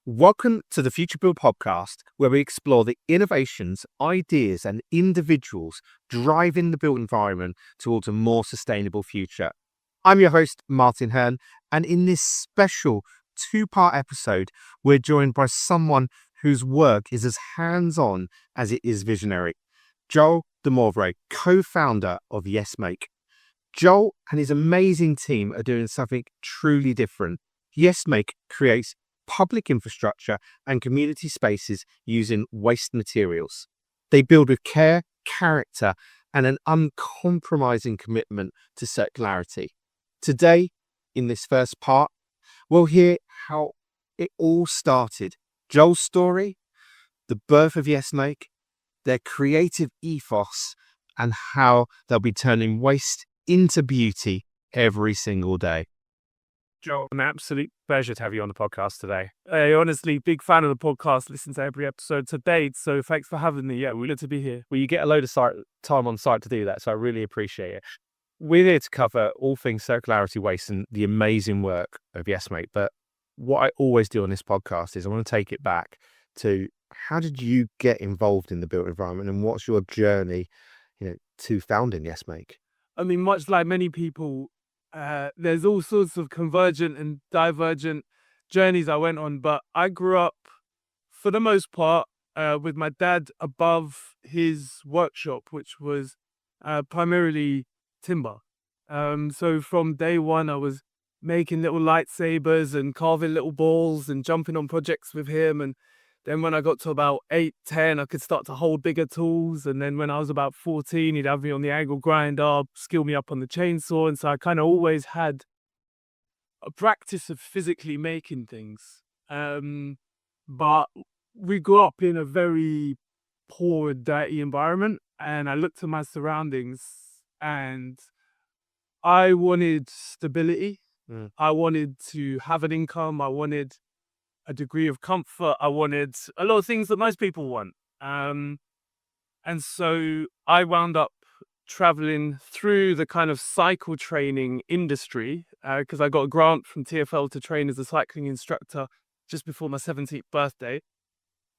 Welcome to the Futurebuild podcast, where we explore the innovations, ideas, and individuals driving the built environment towards a more sustainable future. I'm your host, Martin Hearn, and in this special two-part episode, we're joined by someone whose work is as hands-on as it is visionary. Joel de Mowbray, co-founder of YesMake. Joel and his amazing team are doing something truly different. YesMake creates public infrastructure and community spaces using waste materials. They build with care, character, and an uncompromising commitment to circularity. Today, in this first part, we'll hear how it all started, Joel's story, the birth of YesMake, their creative ethos, and how they'll be turning waste into beauty every single day. Joel, an absolute pleasure to have you on the podcast today. Honestly, big fan of the podcast, listen to every episode to date, so thanks for having me. Yeah, we're glad to be here. Well, you get a load of time on site to do that, so I really appreciate it. We're here to cover all things circularity, waste, and the amazing work of YesMate, but what I always do on this podcast is I want to take it back to how did you get involved in the built environment, and what's your journey, to founding YesMake? I mean, much like many people, there's all sorts of convergent and divergent journeys I went on, but I grew up, for the most part, with my dad above his workshop, which was primarily timber. So from day one, I was making little lightsabers and carving little balls and jumping on projects with him. And then when I got to about 8, 10, I could start to hold bigger tools. And then when I was about 14, he'd have me on the angle grinder, skill me up on the chainsaw. And so I kind of always had a practice of physically making things. But we grew up in a very poor, dirty environment. And I looked at my surroundings and I wanted stability. I wanted to have an income. I wanted a degree of comfort. I wanted a lot of things that most people want. And so I wound up traveling through the kind of cycle training industry because I got a grant from TfL to train as a cycling instructor just before my 17th birthday.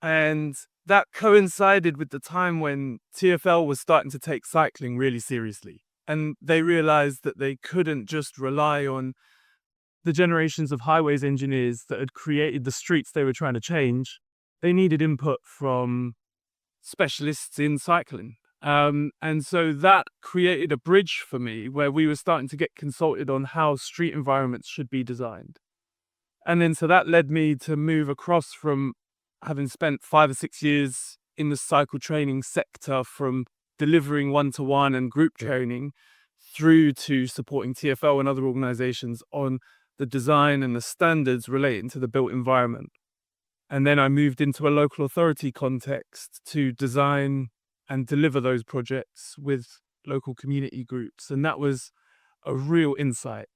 And that coincided with the time when TfL was starting to take cycling really seriously. And they realized that they couldn't just rely on the generations of highways engineers that had created the streets they were trying to change. They needed input from specialists in cycling. And so that created a bridge for me where we were starting to get consulted on how street environments should be designed. And then so that led me to move across from having spent 5 or 6 years in the cycle training sector, from delivering one-to-one and group training through to supporting TfL and other organizations on the design and the standards relating to the built environment. And then I moved into a local authority context to design and deliver those projects with local community groups. And that was a real insight.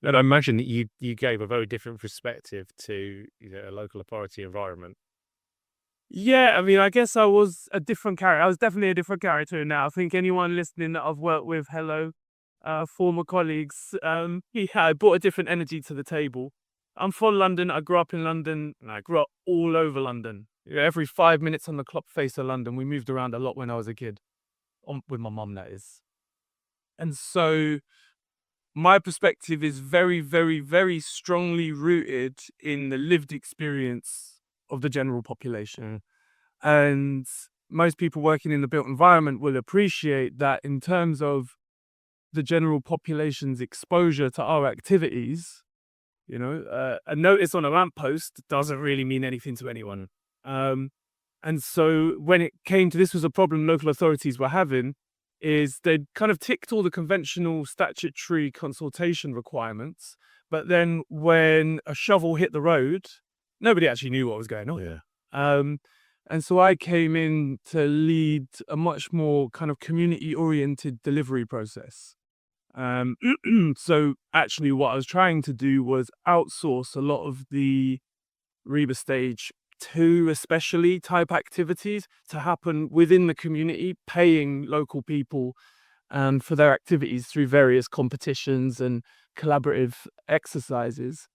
And I imagine that you gave a very different perspective to a local authority environment. Yeah, I mean, I guess I was a different character. I was definitely a different character now. I think anyone listening that I've worked with, former colleagues, I brought a different energy to the table. I'm from London. I grew up in London, and I grew up all over London. Every 5 minutes on the clock face of London. We moved around a lot when I was a kid, with my mum, that is. And so my perspective is very, very, very strongly rooted in the lived experience of the general population. And most people working in the built environment will appreciate that in terms of the general population's exposure to our activities, a notice on a lamppost doesn't really mean anything to anyone. And so when it came to this was a problem local authorities were having, is they'd kind of ticked all the conventional statutory consultation requirements, but then when a shovel hit the road, nobody actually knew what was going on. Yeah. And so I came in to lead a much more kind of community-oriented delivery process. So actually what I was trying to do was outsource a lot of the REBA stage 2 especially type activities to happen within the community, paying local people for their activities through various competitions and collaborative exercises.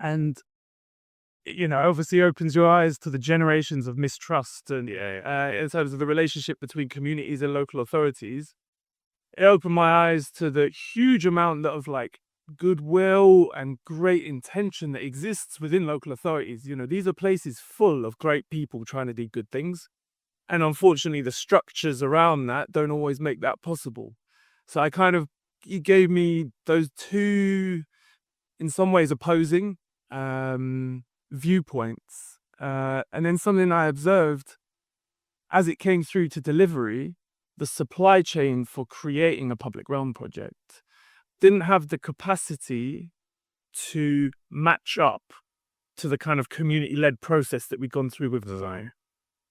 And, obviously opens your eyes to the generations of mistrust and in terms of the relationship between communities and local authorities. It opened my eyes to the huge amount of goodwill and great intention that exists within local authorities. These are places full of great people trying to do good things. And unfortunately, the structures around that don't always make that possible. So you gave me those two, in some ways, opposing viewpoints. And then something I observed as it came through to delivery, the supply chain for creating a public realm project didn't have the capacity to match up to the kind of community-led process that we'd gone through with design.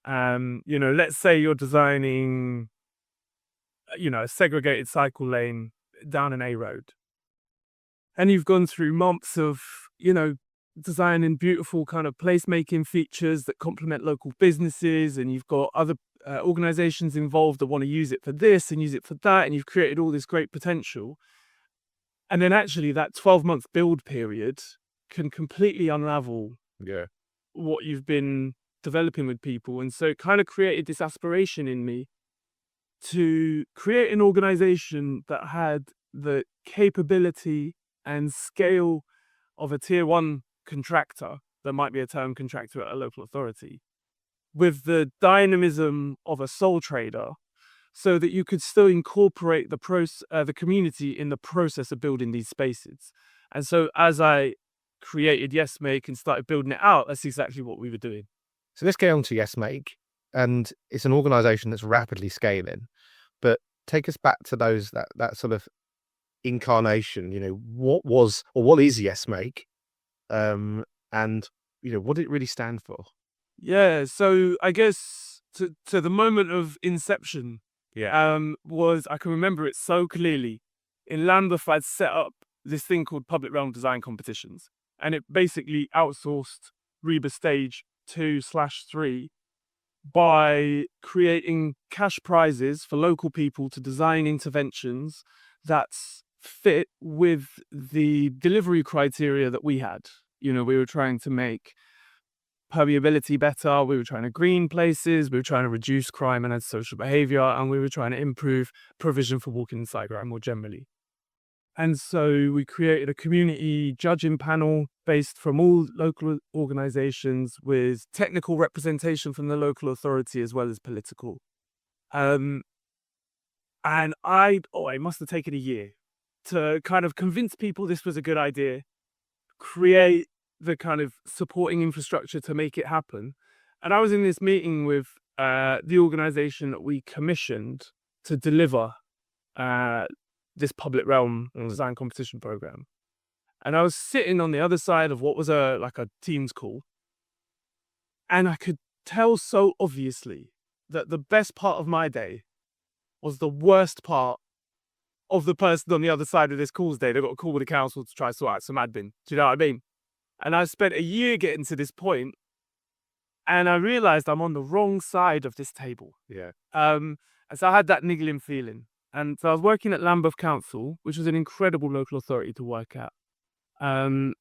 Let's say you're designing, a segregated cycle lane down an A road. And you've gone through months of, designing beautiful kind of placemaking features that complement local businesses. And you've got other organizations involved that want to use it for this and use it for that. And you've created all this great potential. And then actually that 12-month build period can completely unravel what you've been developing with people. And so it kind of created this aspiration in me to create an organization that had the capability and scale of a tier 1 contractor that might be a term contractor at a local authority, with the dynamism of a sole trader, so that you could still incorporate the community in the process of building these spaces. And so as I created Yes Make and started building it out, that's exactly what we were doing. So let's get on to Yes Make, and it's an organisation that's rapidly scaling. But take us back to that sort of incarnation. What was or what is Yes Make, and what did it really stand for? Yeah, so I guess to the moment of inception, was, I can remember it so clearly. In Lambeth, I'd set up this thing called Public Realm Design Competitions, and it basically outsourced Reba Stage 2/3 by creating cash prizes for local people to design interventions that fit with the delivery criteria that we had. We were trying to make permeability better, we were trying to green places, we were trying to reduce crime and antisocial behavior, and we were trying to improve provision for walking and cycling more generally. And so we created a community judging panel based from all local organizations with technical representation from the local authority as well as political. And it must have taken a year to kind of convince people this was a good idea, create the kind of supporting infrastructure to make it happen. And I was in this meeting with the organization that we commissioned to deliver this public realm design competition program. And I was sitting on the other side of what was a Teams call. And I could tell so obviously that the best part of my day was the worst part of the person on the other side of this call's day. They got a call with the council to try to sort out some admin. Do you know what I mean? And I spent a year getting to this point, and I realized I'm on the wrong side of this table. And so I had that niggling feeling. And so I was working at Lambeth Council, which was an incredible local authority to work at. And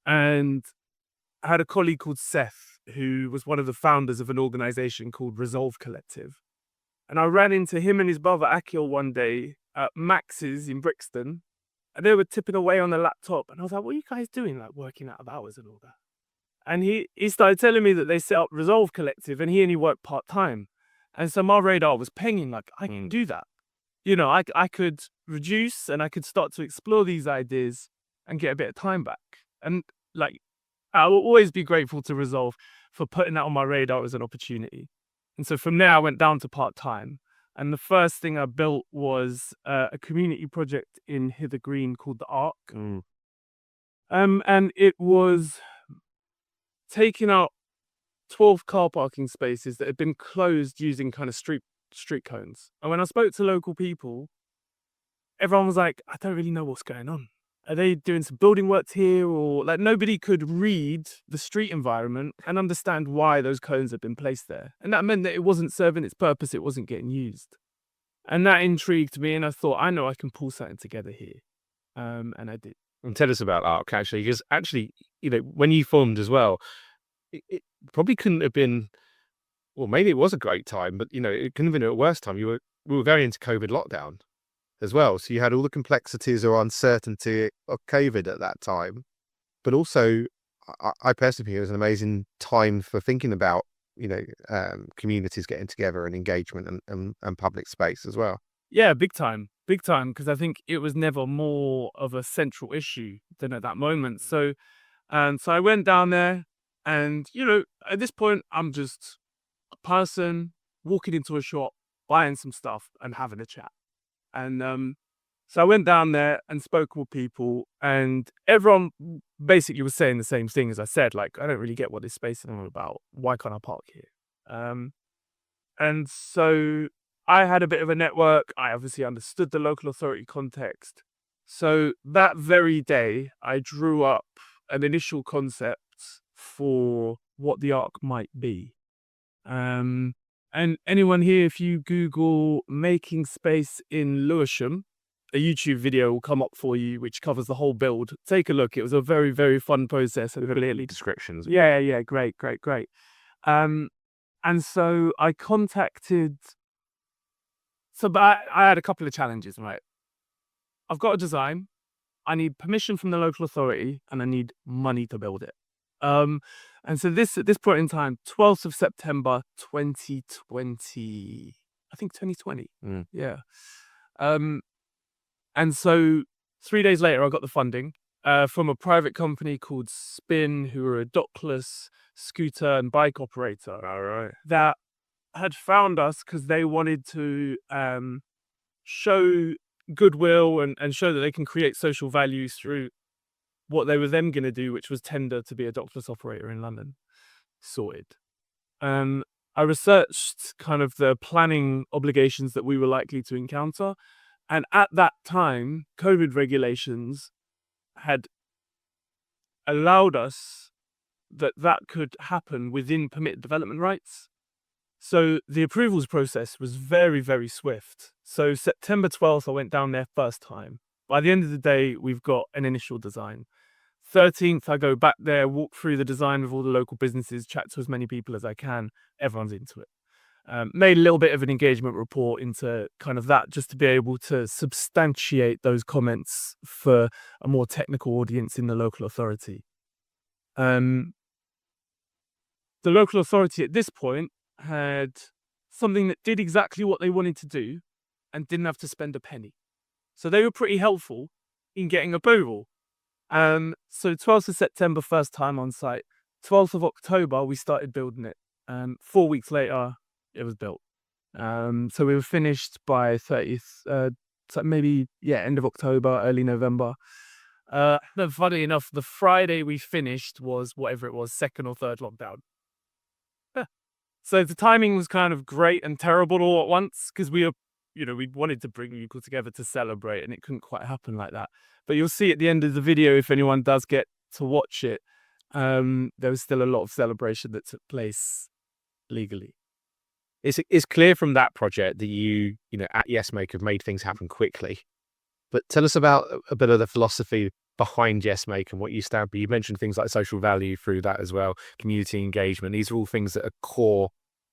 I had a colleague called Seth, who was one of the founders of an organization called Resolve Collective. And I ran into him and his brother Akil one day at Max's in Brixton. And they were tipping away on the laptop. And I was like, what are you guys doing, working out of hours and all that? And he started telling me that they set up Resolve Collective, and he only worked part-time. And so my radar was pinging, I can do that. I could reduce and I could start to explore these ideas and get a bit of time back. And I will always be grateful to Resolve for putting that on my radar as an opportunity. And so from there, I went down to part-time. And the first thing I built was a community project in Hither Green called The Arc. And it was taking out 12 car parking spaces that had been closed using kind of street cones. And when I spoke to local people, everyone was like, I don't really know what's going on. Are they doing some building works here? Or nobody could read the street environment and understand why those cones had been placed there. And that meant that it wasn't serving its purpose, it wasn't getting used. And that intrigued me, and I thought, I know I can pull something together here. And I did. And tell us about ARC, actually, because actually, when you formed as well, it probably couldn't have been, well, maybe it was a great time, but, it couldn't have been a worse time. We were very into COVID lockdown as well. So you had all the complexities or uncertainty of COVID at that time. But also, I personally think it was an amazing time for thinking about, communities getting together and engagement and public space as well. Yeah, big time, because I think it was never more of a central issue than at that moment. So I went down there, and at this point, I'm just a person walking into a shop, buying some stuff, and having a chat. And so I went down there and spoke with people, and everyone basically was saying the same thing as I said. Like, I don't really get what this space is all about. Why can't I park here? And so I had a bit of a network. I obviously understood the local authority context. So that very day, I drew up an initial concept for what the ARC might be. And anyone here, if you Google making space in Lewisham, a YouTube video will come up for you, which covers the whole build. Take a look. It was a very, very fun process. And clearly Descriptions. Yeah. Great. And so I contacted. But I had a couple of challenges, right? I've got a design. I need permission from the local authority, and I need money to build it. And so at this point in time, 12th of September, 2020, I think 2020. Yeah. And so 3 days later, I got the funding from a private company called Spin, who are a dockless scooter and bike operator. All right. That had found us because they wanted to show goodwill and show that they can create social value through what they were then going to do, which was tender to be a dockless operator in London. Sorted. I researched kind of the planning obligations that we were likely to encounter. And at that time, COVID regulations had allowed us that could happen within permitted development rights. So the approvals process was very, very swift. So September 12th, I went down there first time. By the end of the day, we've got an initial design. 13th, I go back there, walk through the design with all the local businesses, chat to as many people as I can. Everyone's into it. Made a little bit of an engagement report into kind of that, just to be able to substantiate those comments for a more technical audience in the local authority. The local authority at this point had something that did exactly what they wanted to do and didn't have to spend a penny. So they were pretty helpful in getting approval. So 12th of September, first time on site. 12th of October, we started building it. 4 weeks later, it was built. So we were finished by 30th, so maybe, end of October, early November. Funny enough, the Friday we finished was whatever it was, second or third lockdown. So the timing was kind of great and terrible all at once, because we wanted to bring people together to celebrate, and it couldn't quite happen like that. But you'll see at the end of the video, if anyone does get to watch it, there was still a lot of celebration that took place legally. It's clear from that project that you at YesMake have made things happen quickly. But tell us about a bit of the philosophy behind YesMake and what you stand for. You mentioned things like social value through that as well, community engagement. These are all things that are core,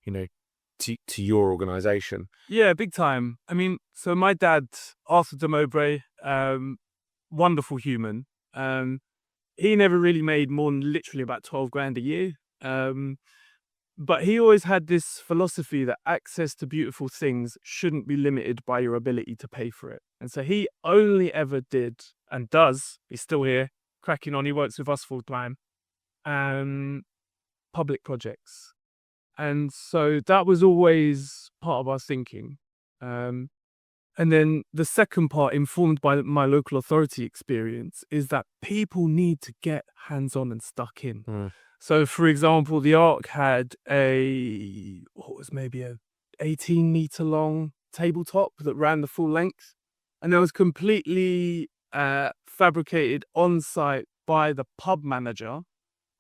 to your organization. Yeah, big time. I mean, so my dad, Joel de Mowbray, wonderful human. He never really made more than literally about 12 grand a year. But he always had this philosophy that access to beautiful things shouldn't be limited by your ability to pay for it. And so he only ever did, and does, he's still here, cracking on, he works with us full time, public projects. And so that was always part of our thinking. And then the second part, informed by my local authority experience, is that people need to get hands-on and stuck in. So, for example, the ARC had maybe a 18-meter long tabletop that ran the full length, and it was completely fabricated on site by the pub manager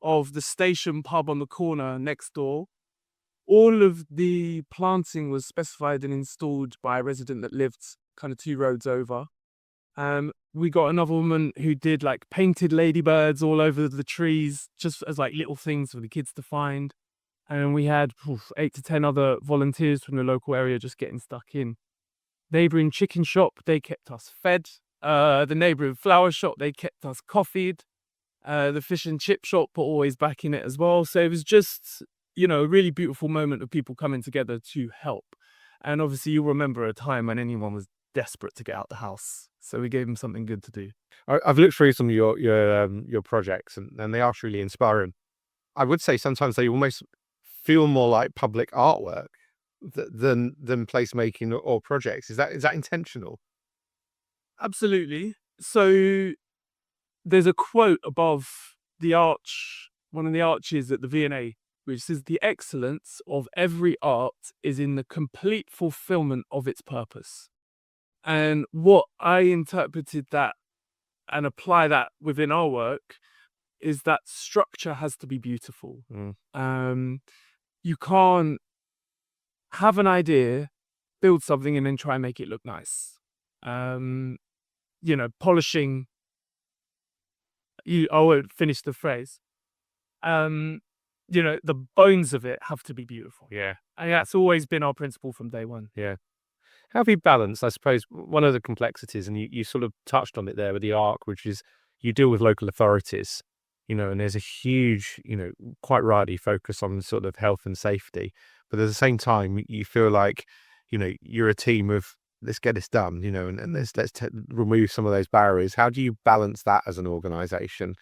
of the station pub on the corner next door. All of the planting was specified and installed by a resident that lived kind of 2 roads over. We got another woman who did like painted ladybirds all over the trees, just as like little things for the kids to find. And we had 8 to 10 other volunteers from the local area just getting stuck in. Neighbouring chicken shop, they kept us fed. The neighbouring flower shop, they kept us coffeed. The fish and chip shop were always back in it as well. So it was just, a really beautiful moment of people coming together to help. And obviously you'll remember a time when anyone was desperate to get out the house. So we gave them something good to do. I've looked through some of your projects, and they are truly inspiring. I would say sometimes they almost feel more like public artwork than placemaking or projects. Is that intentional? Absolutely. So there's a quote above the arch, one of the arches at the V&A, which says, "The excellence of every art is in the complete fulfillment of its purpose." And what I interpreted that and apply that within our work is that structure has to be beautiful. You can't have an idea, build something, and then try and make it look nice. Polishing. I won't finish the phrase. The bones of it have to be beautiful. Yeah. And that's always been our principle from day one. Yeah. How have you balanced, I suppose, one of the complexities, and you sort of touched on it there with the ARC, which is you deal with local authorities, and there's a huge, quite rightly focus on sort of health and safety. But at the same time, you feel like, you're a team of, let's get this done, and let's remove some of those barriers. How do you balance that as an organization?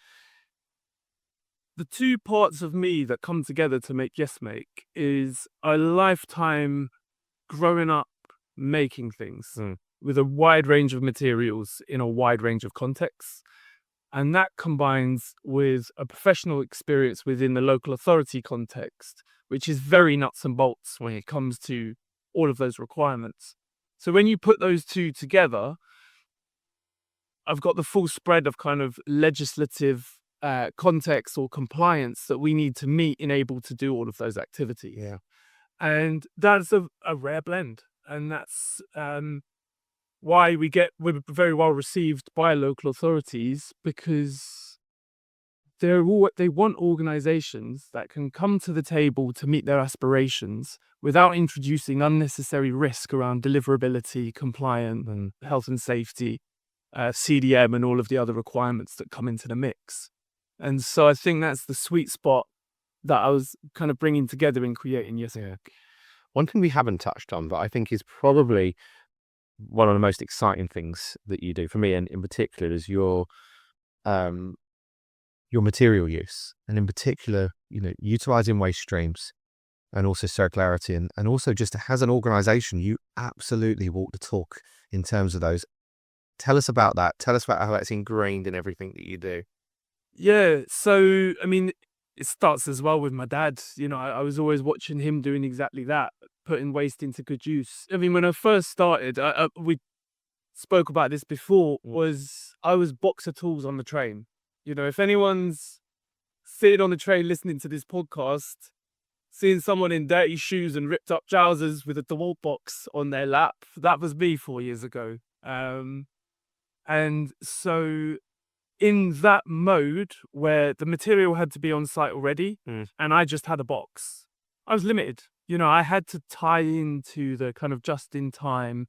The two parts of me that come together to make Yes Make is a lifetime growing up making things with a wide range of materials in a wide range of contexts. And that combines with a professional experience within the local authority context, which is very nuts and bolts when it comes to all of those requirements. So when you put those two together, I've got the full spread of kind of legislative context or compliance that we need to meet in able to do all of those activities. Yeah. And that's a rare blend. And that's why we're very well received by local authorities, because they want organizations that can come to the table to meet their aspirations without introducing unnecessary risk around deliverability, compliance, and health and safety, CDM, and all of the other requirements that come into the mix. And so I think that's the sweet spot that I was kind of bringing together in creating Yes Make. One thing we haven't touched on, but I think is probably one of the most exciting things that you do for me, and in particular, is your material use, and in particular, utilizing waste streams, and also circularity, and also just as an organization, you absolutely walk the talk in terms of those. Tell us about that. Tell us about how that's ingrained in everything that you do. Yeah. So, I mean, it starts as well with my dad. I was always watching him doing exactly that, putting waste into good use. I mean, when I first started, we spoke about this before, I was boxer tools on the train. If anyone's sitting on the train listening to this podcast, seeing someone in dirty shoes and ripped up trousers with a DeWalt box on their lap, that was me 4 years ago. And so in that mode where the material had to be on site already, and I just had a box, I was limited. I had to tie into the kind of just-in-time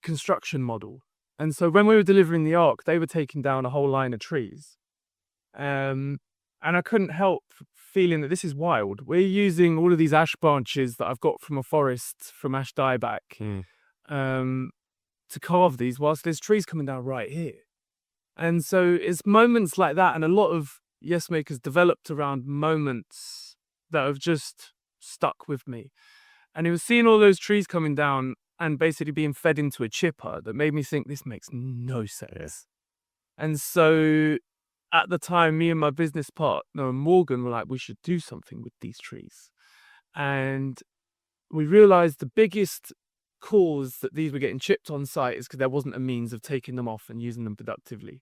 construction model. And so when we were delivering the ARC, they were taking down a whole line of trees. And I couldn't help feeling that this is wild. We're using all of these ash branches that I've got from a forest from ash dieback to carve these, whilst there's trees coming down right here. And so it's moments like that, and a lot of Yes Makers developed around moments that have just stuck with me. And it was seeing all those trees coming down and basically being fed into a chipper that made me think this makes no sense. And so at the time, me and my business partner, Morgan, were like, we should do something with these trees. And we realized the biggest cause that these were getting chipped on site is because there wasn't a means of taking them off and using them productively.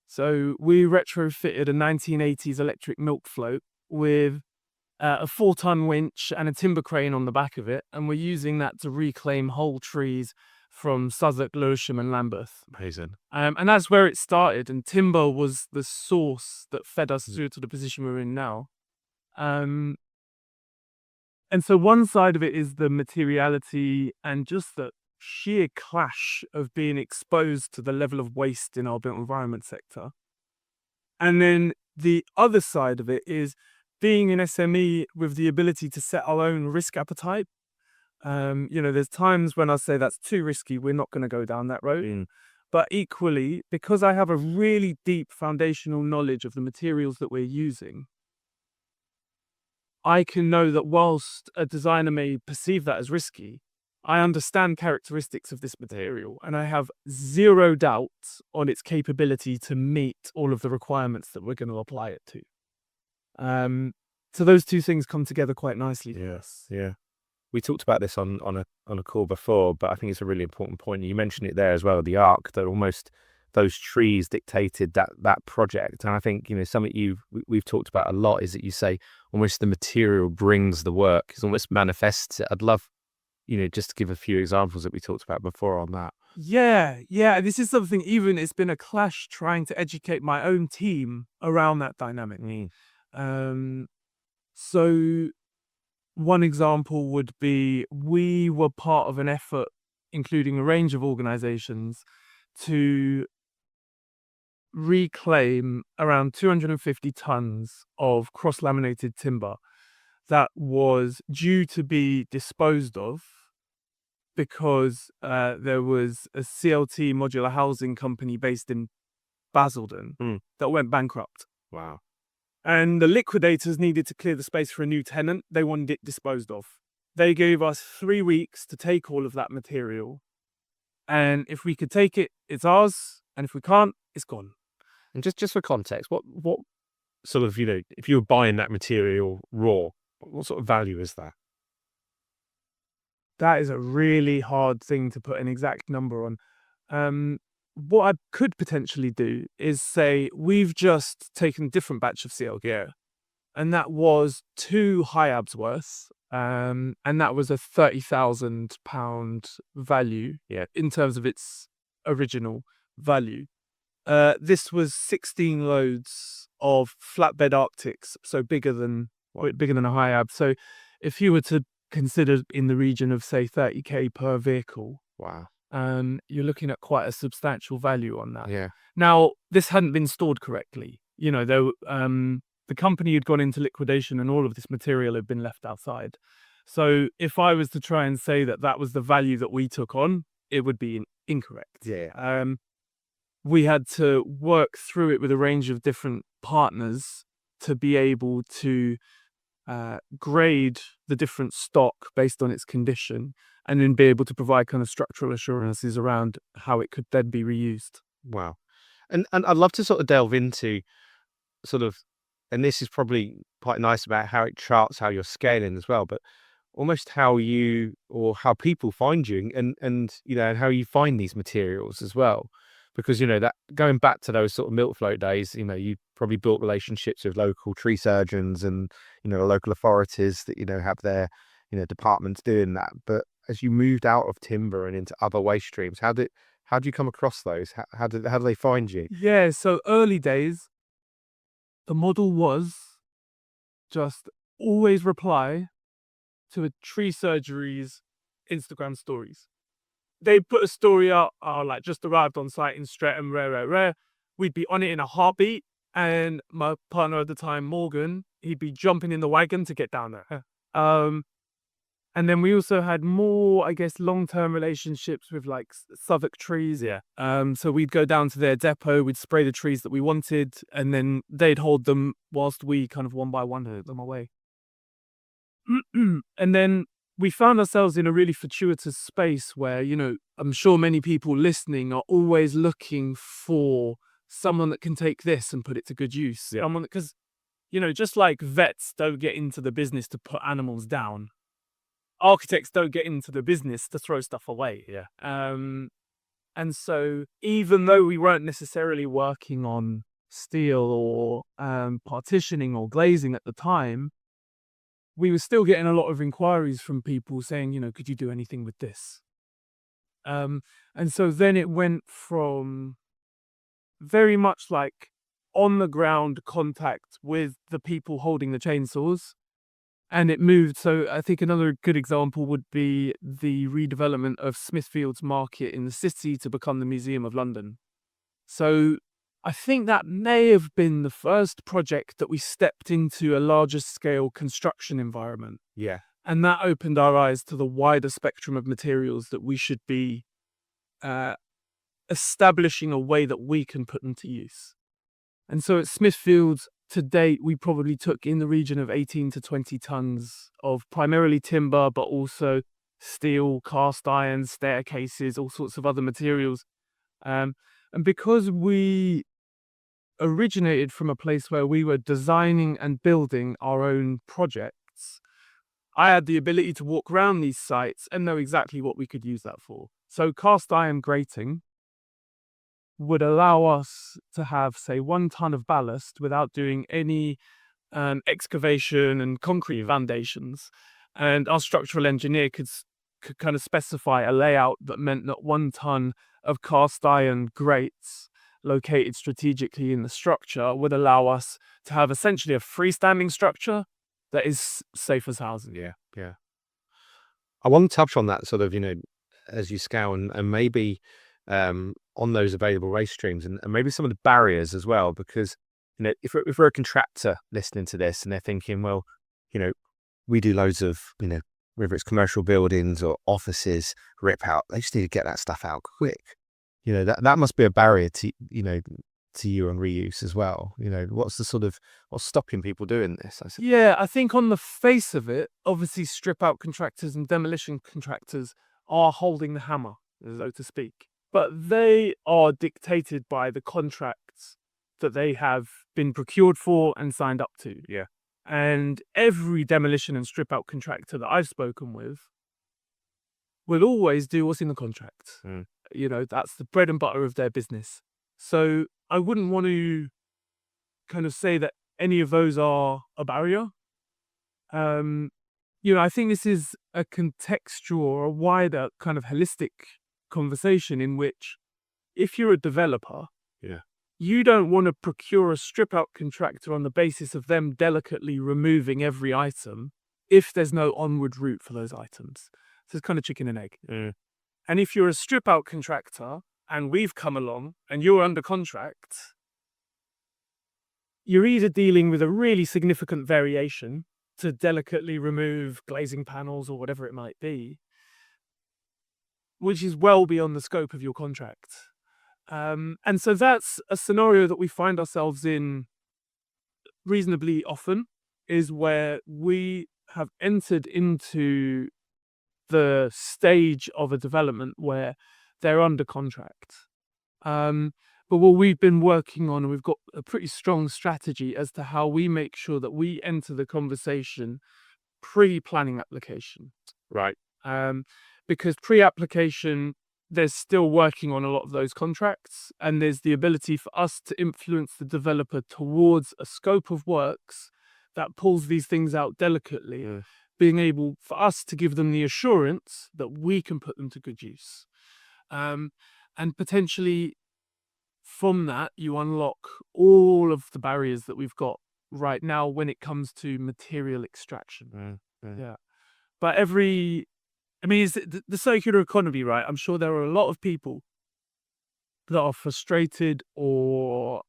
So we retrofitted a 1980s electric milk float with a 4-ton winch and a timber crane on the back of it. And we're using that to reclaim whole trees from Southwark, Lewisham and Lambeth. Amazing. And that's where it started. And timber was the source that fed us through to the position we're in now. And so one side of it is the materiality and just the sheer clash of being exposed to the level of waste in our built environment sector. And then the other side of it is being an SME with the ability to set our own risk appetite. There's times when I say that's too risky, we're not going to go down that road. But equally, because I have a really deep foundational knowledge of the materials that we're using, I can know that whilst a designer may perceive that as risky, I understand characteristics of this material and I have zero doubt on its capability to meet all of the requirements that we're going to apply it to. So those two things come together quite nicely. Yes, yeah. We talked about this on a call before, but I think it's a really important point. You mentioned it there as well, the arc, that almost those trees dictated that project. And I think, something we've talked about a lot is that you say almost the material brings the work, it almost manifests it. I'd love, just to give a few examples that we talked about before on that. Yeah. This is something, even it's been a clash trying to educate my own team around that dynamic. So one example would be, we were part of an effort, including a range of organizations, to reclaim around 250 tons of cross-laminated timber that was due to be disposed of because there was a CLT modular housing company based in Basildon that went bankrupt. Wow. And the liquidators needed to clear the space for a new tenant. They wanted it disposed of. They gave us 3 weeks to take all of that material. And if we could take it, it's ours. And if we can't, it's gone. And just for context, what sort of, if you were buying that material raw, what sort of value is that? That is a really hard thing to put an exact number on. What I could potentially do is say, we've just taken a different batch of CLT, and that was 2 HIABs worth, and that was a £30,000 value in terms of its original value. This was 16 loads of flatbed Arctics, so bigger than a HIAB. So if you were to consider in the region of, say, 30k per vehicle, wow, you're looking at quite a substantial value on that. Yeah. Now, this hadn't been stored correctly. The company had gone into liquidation and all of this material had been left outside. So if I was to try and say that that was the value that we took on, it would be incorrect. Yeah. We had to work through it with a range of different partners to be able to grade the different stock based on its condition, and then be able to provide kind of structural assurances around how it could then be reused. Wow. And I'd love to sort of delve into sort of, and this is probably quite nice about how it charts how you're scaling as well, but almost how people find you and how you find these materials as well. Because, that going back to those sort of milk float days, you probably built relationships with local tree surgeons and, the local authorities that, have their, departments doing that. But as you moved out of timber and into other waste streams, how do you come across those? How do they find you? Yeah, so early days, the model was just always reply to a tree surgery's Instagram stories. They put a story out, like just arrived on site in Streatham, rare. We'd be on it in a heartbeat. And my partner at the time, Morgan, he'd be jumping in the wagon to get down there. And then we also had more, I guess, long-term relationships with like Southwark trees. Yeah. So we'd go down to their depot, we'd spray the trees that we wanted, and then they'd hold them whilst we kind of one by one took them away. And then we found ourselves in a really fortuitous space where, I'm sure many people listening are always looking for someone that can take this and put it to good use. Yeah. Someone, because, just like vets don't get into the business to put animals down, architects don't get into the business to throw stuff away. Yeah. And so even though we weren't necessarily working on steel or partitioning or glazing at the time, we were still getting a lot of inquiries from people saying, could you do anything with this? And so then it went from very much like on the ground contact with the people holding the chainsaws. And it moved. So I think another good example would be the redevelopment of Smithfield's Market in the city to become the Museum of London. So I think that may have been the first project that we stepped into a larger scale construction environment. Yeah. And that opened our eyes to the wider spectrum of materials that we should be establishing a way that we can put them to use. And so at Smithfield, to date, we probably took in the region of 18 to 20 tons of primarily timber, but also steel, cast iron, staircases, all sorts of other materials. And because we originated from a place where we were designing and building our own projects, I had the ability to walk around these sites and know exactly what we could use that for. So cast iron grating would allow us to have, say, 1 ton of ballast without doing any excavation and concrete foundations. And our structural engineer could kind of specify a layout that meant that 1 ton of cast iron grates located strategically in the structure would allow us to have essentially a freestanding structure that is safe as housing. Yeah. Yeah. I want to touch on that sort of, as you scale and maybe on those available waste streams and maybe some of the barriers as well, because, if we're a contractor listening to this and they're thinking, well, we do loads of, whether it's commercial buildings or offices, rip out, they just need to get that stuff out quick. That must be a barrier to, to you on reuse as well. What's stopping people doing this? Yeah, I think on the face of it, obviously strip out contractors and demolition contractors are holding the hammer, so to speak. But they are dictated by the contracts that they have been procured for and signed up to. Yeah. And every demolition and strip out contractor that I've spoken with will always do what's in the contract. That's the bread and butter of their business. So I wouldn't want to kind of say that any of those are a barrier. I think this is a contextual or a wider kind of holistic conversation in which if you're a developer, you don't want to procure a strip out contractor on the basis of them delicately removing every item if there's no onward route for those items. So it's kind of chicken and egg. And if you're a strip out contractor and we've come along and you're under contract, you're either dealing with a really significant variation to delicately remove glazing panels or whatever it might be, which is well beyond the scope of your contract. And so that's a scenario that we find ourselves in reasonably often, is where we have entered into the stage of a development where they're under contract. But what we've been working on, we've got a pretty strong strategy as to how we make sure that we enter the conversation pre-planning application. Right. Because pre-application, there's still working on a lot of those contracts, and there's the ability for us to influence the developer towards a scope of works that pulls these things out delicately, being able for us to give them the assurance that we can put them to good use. And potentially from that, you unlock all of the barriers that we've got right now when it comes to material extraction. Yeah. But it's the circular economy, right? I'm sure there are a lot of people that are frustrated or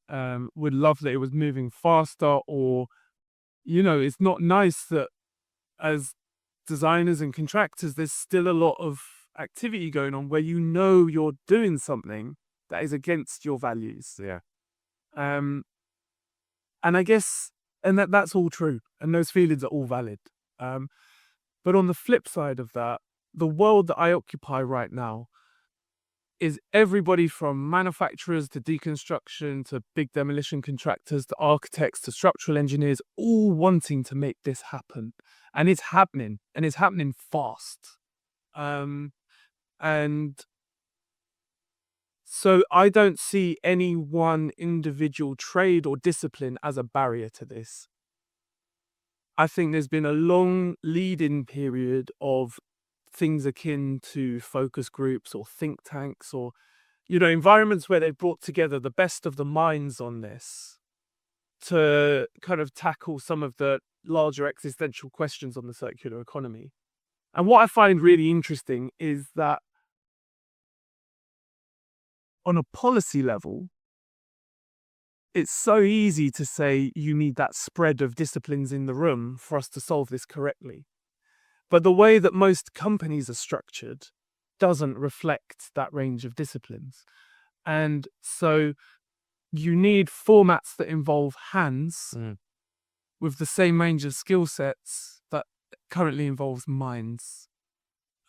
would love that it was moving faster, or, it's not nice that as designers and contractors, there's still a lot of activity going on where you're doing something that is against your values. Yeah. And I guess, and that's all true, and those feelings are all valid. But on the flip side of that, the world that I occupy right now is everybody from manufacturers to deconstruction to big demolition contractors to architects to structural engineers, all wanting to make this happen. And it's happening, and it's happening fast. And so I don't see any one individual trade or discipline as a barrier to this. I think there's been a long lead-in period of things akin to focus groups or think tanks or, environments where they've brought together the best of the minds on this to kind of tackle some of the larger existential questions on the circular economy. And what I find really interesting is that on a policy level, it's so easy to say you need that spread of disciplines in the room for us to solve this correctly. But the way that most companies are structured doesn't reflect that range of disciplines. And so you need formats that involve hands with the same range of skill sets that currently involves minds.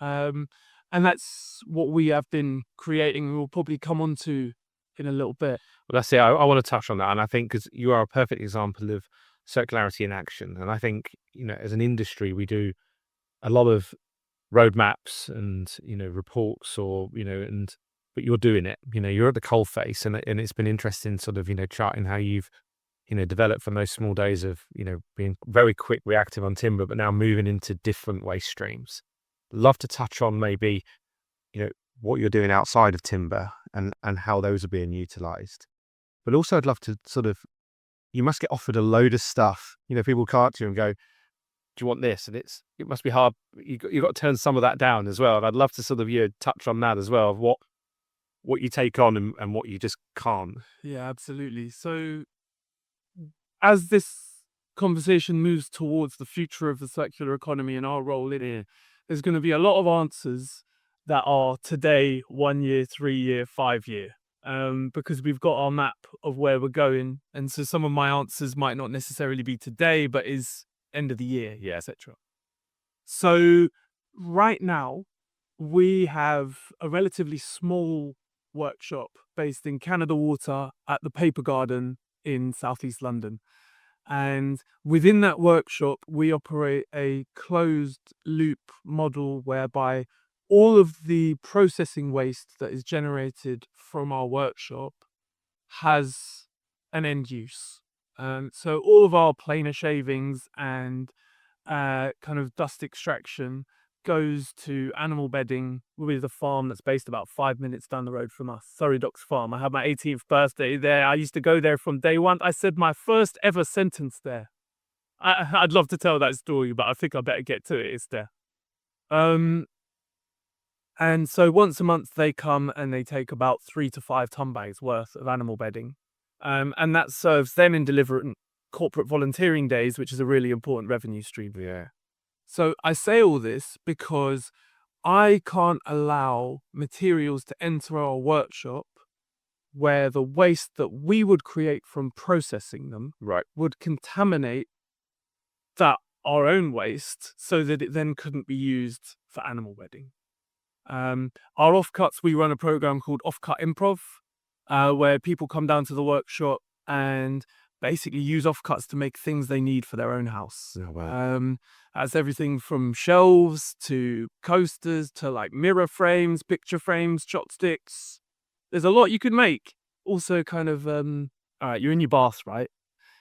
And that's what we have been creating. We'll probably come on to in a little bit. Well, that's it. I want to touch on that. And I think because you are a perfect example of circularity in action. And I think, as an industry, we do a lot of roadmaps and, reports but you're doing it, you're at the coalface, and it's been interesting sort of, charting how you've, developed from those small days of, being very quick reactive on timber, but now moving into different waste streams. Love to touch on maybe, what you're doing outside of timber and how those are being utilized. But also I'd love to sort of, you must get offered a load of stuff. People come up to you and go, do you want this? And it must be hard. You've got to turn some of that down as well. And I'd love to sort of touch on that as well, of what you take on and what you just can't. Yeah, absolutely. So as this conversation moves towards the future of the circular economy and our role in it, there's going to be a lot of answers that are today, 1 year, 3 year, 5 year, because we've got our map of where we're going. And so some of my answers might not necessarily be today, but is end of the year, etc. So right now, we have a relatively small workshop based in Canada Water at the Paper Garden in Southeast London. And within that workshop, we operate a closed loop model whereby all of the processing waste that is generated from our workshop has an end use. So all of our planer shavings and kind of dust extraction goes to animal bedding with a farm that's based about 5 minutes down the road from us, Surrey Docks Farm. I had my 18th birthday there. I used to go there from day one. I said my first ever sentence there. I'd love to tell that story, but I think I better get to it. It's there. And so once a month they come and they take about 3 to 5 ton bags worth of animal bedding. And that serves them in delivering corporate volunteering days, which is a really important revenue stream. Yeah. So I say all this because I can't allow materials to enter our workshop where the waste that we would create from processing them would contaminate our own waste so that it then couldn't be used for animal bedding. Our offcuts, we run a program called Offcut Improv, where people come down to the workshop and basically use offcuts to make things they need for their own house. Oh, wow. That's everything from shelves to coasters to like mirror frames, picture frames, chopsticks. There's a lot you could make. Also kind of, all right, you're in your bath, right?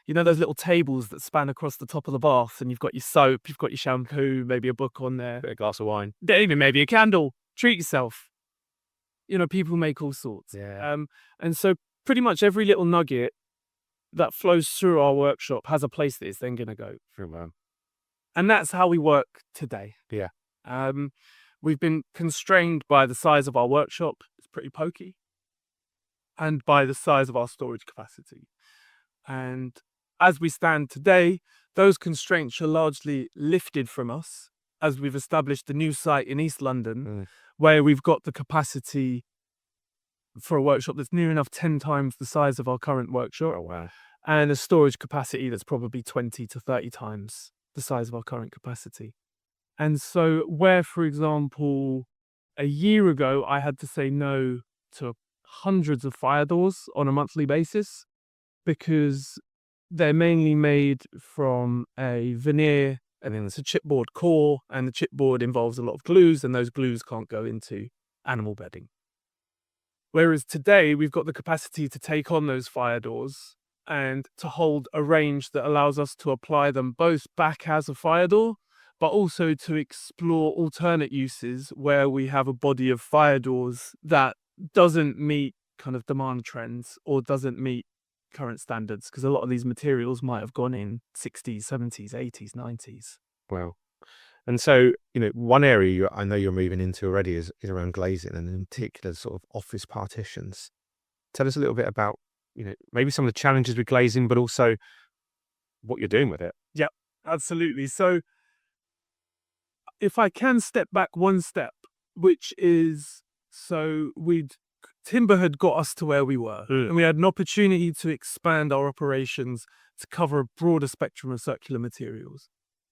Those little tables that span across the top of the bath, and you've got your soap, you've got your shampoo, maybe a book on there. A glass of wine. Even maybe a candle. Treat yourself. People make all sorts. Yeah. And so pretty much every little nugget that flows through our workshop has a place that it's then going to go. Wow. And that's how we work today. Yeah. We've been constrained by the size of our workshop. It's pretty pokey. And by the size of our storage capacity. And as we stand today, those constraints are largely lifted from us as we've established a new site in East London, where we've got the capacity for a workshop that's near enough 10 times the size of our current workshop. Oh, wow. And a storage capacity that's probably 20 to 30 times the size of our current capacity. And so where, for example, a year ago, I had to say no to hundreds of fire doors on a monthly basis because they're mainly made from a veneer and then there's a chipboard core, and the chipboard involves a lot of glues, and those glues can't go into animal bedding. Whereas today, we've got the capacity to take on those fire doors and to hold a range that allows us to apply them both back as a fire door, but also to explore alternate uses where we have a body of fire doors that doesn't meet kind of demand trends or doesn't meet current standards, because a lot of these materials might have gone in 60s, 70s, 80s, 90s. Well, and so, one area I know you're moving into already is around glazing, and in particular, sort of office partitions. Tell us a little bit about, maybe some of the challenges with glazing, but also what you're doing with it. Yeah, absolutely. So if I can step back one step, which is, timber had got us to where we were, and we had an opportunity to expand our operations to cover a broader spectrum of circular materials.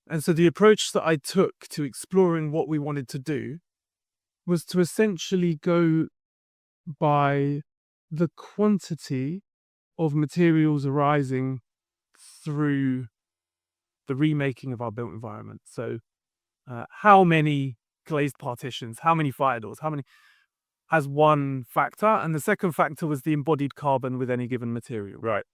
And so the approach that I took to exploring what we wanted to do was to essentially go by the quantity of materials arising through the remaking of our built environment. So how many glazed partitions, how many fire doors, how many, as one factor. And the second factor was the embodied carbon with any given material. Right.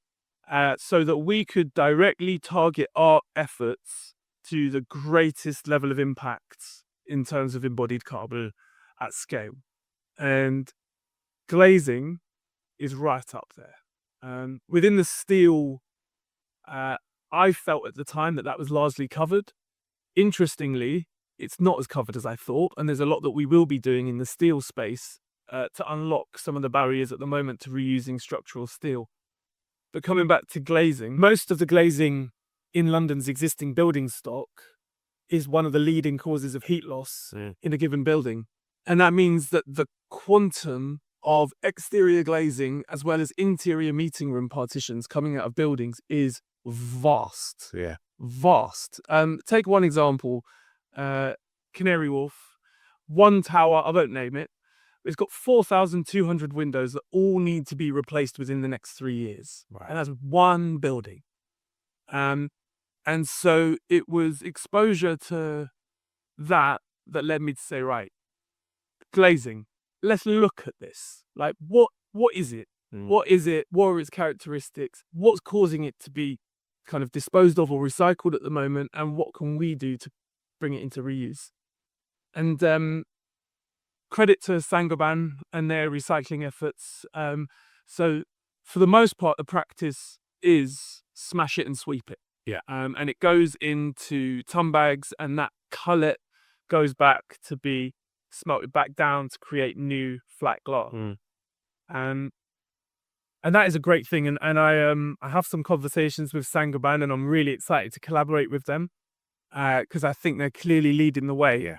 So that we could directly target our efforts to the greatest level of impact in terms of embodied carbon at scale. And glazing is right up there. Within the steel, I felt at the time that was largely covered. Interestingly, it's not as covered as I thought, and there's a lot that we will be doing in the steel space to unlock some of the barriers at the moment to reusing structural steel. But coming back to glazing, most of the glazing in London's existing building stock is one of the leading causes of heat loss in a given building. And that means that the quantum of exterior glazing as well as interior meeting room partitions coming out of buildings is vast. Yeah. Vast. Take one example, Canary Wharf, one tower, I won't name it. It's got 4,200 windows that all need to be replaced within the next 3 years. Right. And that's one building. And so it was exposure to that led me to say, right, glazing, let's look at this. Like, what is it? What is it? What are its characteristics? What's causing it to be kind of disposed of or recycled at the moment? And what can we do to bring it into reuse? And credit to Saint-Gobain and their recycling efforts. So for the most part, the practice is smash it and sweep it. Yeah. And it goes into ton bags, and that cullet goes back to be smelted back down to create new flat glass. And that is a great thing. And I have some conversations with Saint-Gobain, and I'm really excited to collaborate with them because I think they're clearly leading the way. Yeah.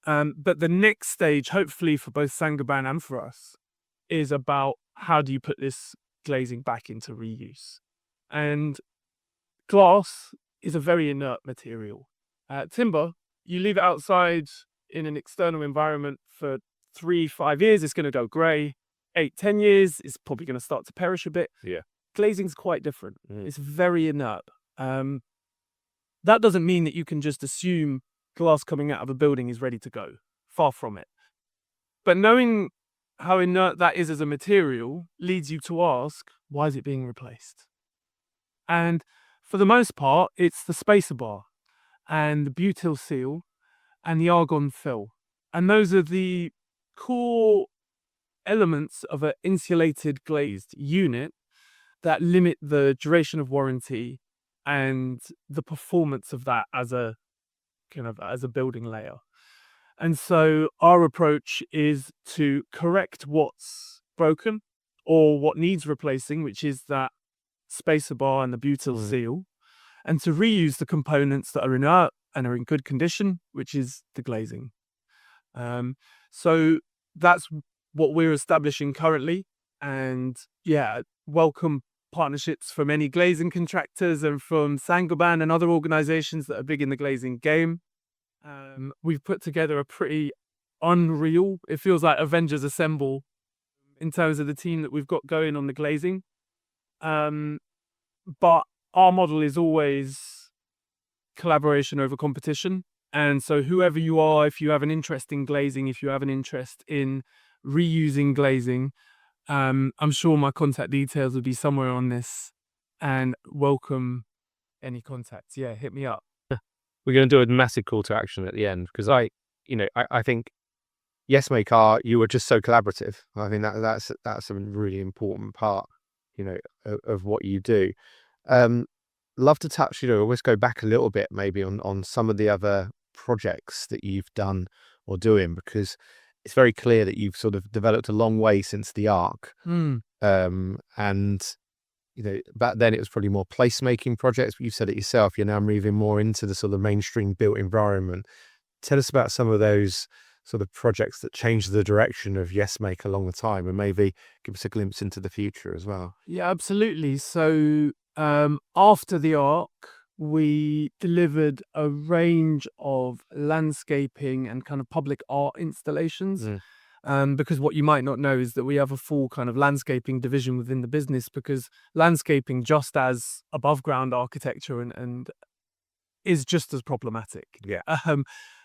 But the next stage, hopefully for both Saint-Gobain and for us, is about how do you put this glazing back into reuse? And glass is a very inert material. Timber, you leave it outside in an external environment for 3-5 years, it's going to go grey. 8-10 years, it's probably going to start to perish a bit. Yeah. Glazing's quite different. It's very inert. That doesn't mean that you can just assume glass coming out of a building is ready to go. Far from it. But knowing how inert that is as a material leads you to ask, why is it being replaced? And for the most part, it's the spacer bar and the butyl seal and the argon fill. And those are the core elements of an insulated glazed unit that limit the duration of warranty and the performance of that as a building layer. And so our approach is to correct what's broken or what needs replacing, which is that spacer bar and the butyl seal, and to reuse the components that are inert and are in good condition, which is the glazing. So that's what we're establishing currently. And yeah, welcome partnerships from any glazing contractors and from Saint-Gobain and other organizations that are big in the glazing game. We've put together a pretty unreal, it feels like Avengers Assemble in terms of the team that we've got going on the glazing. But our model is always collaboration over competition. And so whoever you are, if you have an interest in glazing, if you have an interest in reusing glazing, I'm sure my contact details will be somewhere on this, and welcome any contacts. Yeah, hit me up. we're going to do a massive call to action at the end, because I think Yes Make Art, you were just so collaborative. I think that's a really important part, of what you do. Love to touch, always go back a little bit maybe on some of the other projects that you've done or doing, because it's very clear that you've sort of developed a long way since the Arc. And back then it was probably more placemaking projects, but you've said it yourself, you're now moving more into the sort of mainstream built environment. Tell us about some of those sort of projects that changed the direction of Yes Make along the time, and maybe give us a glimpse into the future as well. Yeah, absolutely. So after the Arc, we delivered a range of landscaping and kind of public art installations. Because what you might not know is that we have a full kind of landscaping division within the business, because landscaping, just as above ground architecture and is just as problematic. Yeah.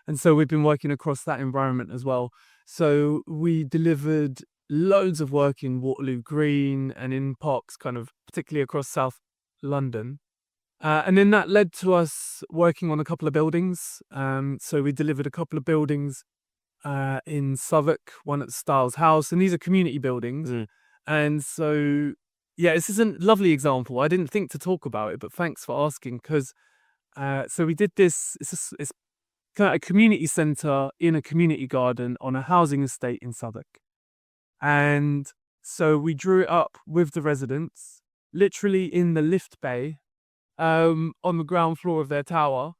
And so we've been working across that environment as well. So we delivered loads of work in Waterloo Green and in parks, kind of particularly across South London. And then that led to us working on a couple of buildings. So we delivered a couple of buildings in Southwark, one at Styles House, and these are community buildings. And so, yeah, this is a lovely example. I didn't think to talk about it, but thanks for asking, because so we did this. It's kind of a community centre in a community garden on a housing estate in Southwark. And so we drew it up with the residents, literally in the lift bay, on the ground floor of their tower.